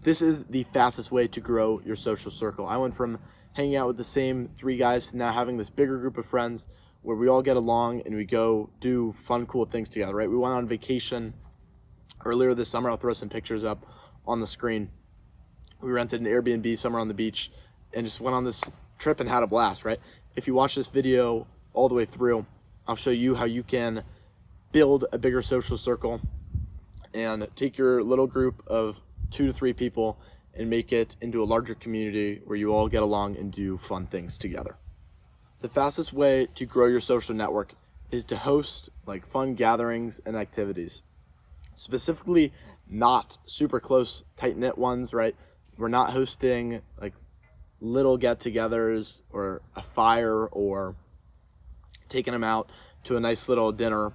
This is the fastest way to grow your social circle. I went from hanging out with the same 3 guys to now having this bigger group of friends where we all get along and we go do fun, cool things together, right? We went on vacation earlier this summer. I'll throw some pictures up on the screen. We rented an Airbnb somewhere on the beach and just went on this trip and had a blast, right? If you watch this video all the way through, I'll show you how you can build a bigger social circle and take your little group of 2 to 3 people and make it into a larger community where you all get along and do fun things together. The fastest way to grow your social network is to host like fun gatherings and activities. Specifically, not super close, tight-knit ones, right? We're not hosting like little get-togethers or a fire or taking them out to a nice little dinner.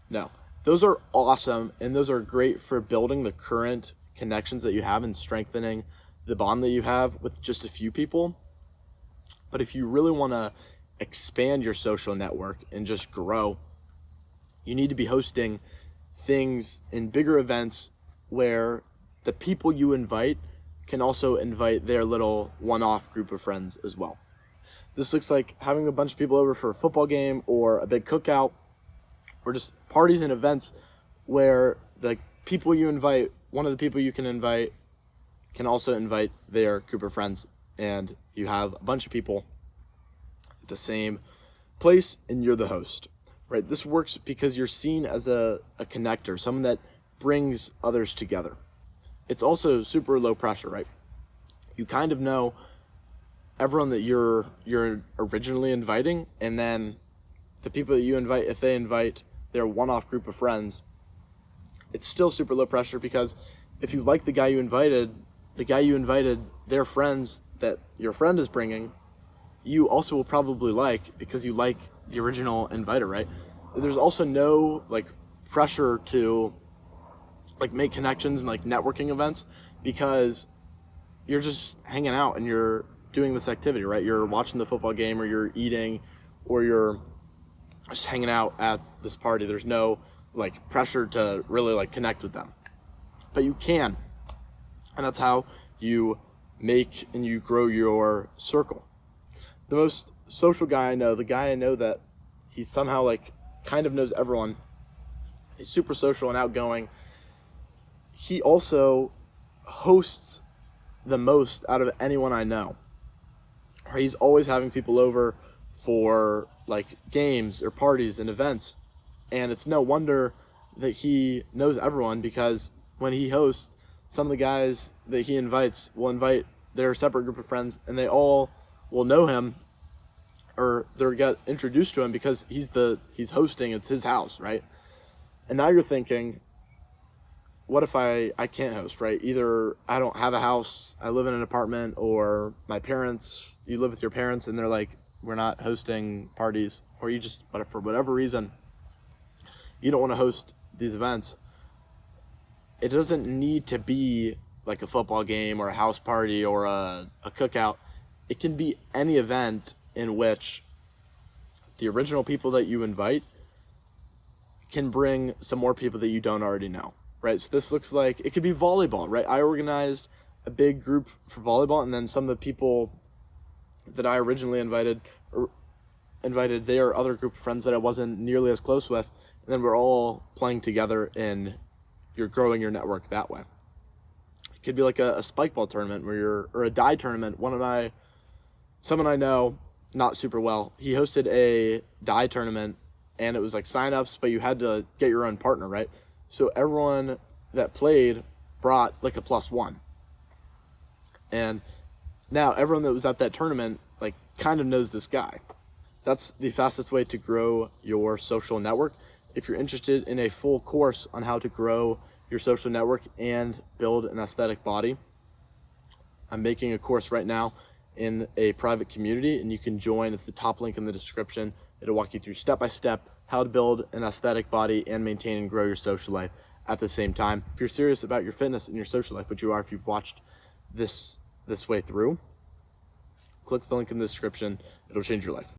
No, those are awesome and those are great for building the current connections that you have and strengthening the bond that you have with just a few people. But if you really want to expand your social network and just grow, you need to be hosting things in bigger events where the people you invite can also invite their little one-off group of friends as well. This looks like having a bunch of people over for a football game or a big cookout or just parties and events where the people you invite, one of the people you can invite can also invite their group of friends, and you have a bunch of people at the same place and you're the host, right? This works because you're seen as a connector, someone that brings others together. It's also super low pressure, right? You kind of know everyone that you're originally inviting, and then the people that you invite, if they invite their one-off group of friends, it's still super low pressure because if you like the guy you invited, their friends that your friend is bringing, you also will probably like because you like the original inviter, right? There's also no like pressure to like make connections and like networking events because you're just hanging out and you're doing this activity, right? You're watching the football game or you're eating or you're just hanging out at this party. There's no like pressure to really like connect with them, but you can, and that's how you make and you grow your circle. The most social guy I know, the guy I know that he somehow like kind of knows everyone, he's super social and outgoing. He also hosts the most out of anyone I know. He's always having people over for like games or parties and events, and it's no wonder that he knows everyone because when he hosts, some of the guys that he invites will invite their separate group of friends and they all will know him or they'll get introduced to him because he's hosting, it's his house, right? And now you're thinking, what if I can't host, right? Either I don't have a house, I live in an apartment, or my parents, you live with your parents and they're like, we're not hosting parties, or you just, but for whatever reason, you don't want to host these events. It doesn't need to be like a football game or a house party or a cookout. It can be any event in which the original people that you invite can bring some more people that you don't already know, right? So this looks like, it could be volleyball, right? I organized a big group for volleyball, and then some of the people that I originally invited their other group of friends that I wasn't nearly as close with, and then we're all playing together and you're growing your network that way. It could be like a spike ball tournament or a die tournament. Someone I know, not super well, he hosted a die tournament and it was like sign-ups, but you had to get your own partner, right? So everyone that played brought like a +1. And now everyone that was at that tournament like kind of knows this guy. That's the fastest way to grow your social network. If you're interested in a full course on how to grow your social network and build an aesthetic body, I'm making a course right now in a private community, and you can join. It's the top link in the description. It'll walk you through step-by-step how to build an aesthetic body and maintain and grow your social life at the same time. If you're serious about your fitness and your social life, which you are if you've watched this way through, click the link in the description. It'll change your life.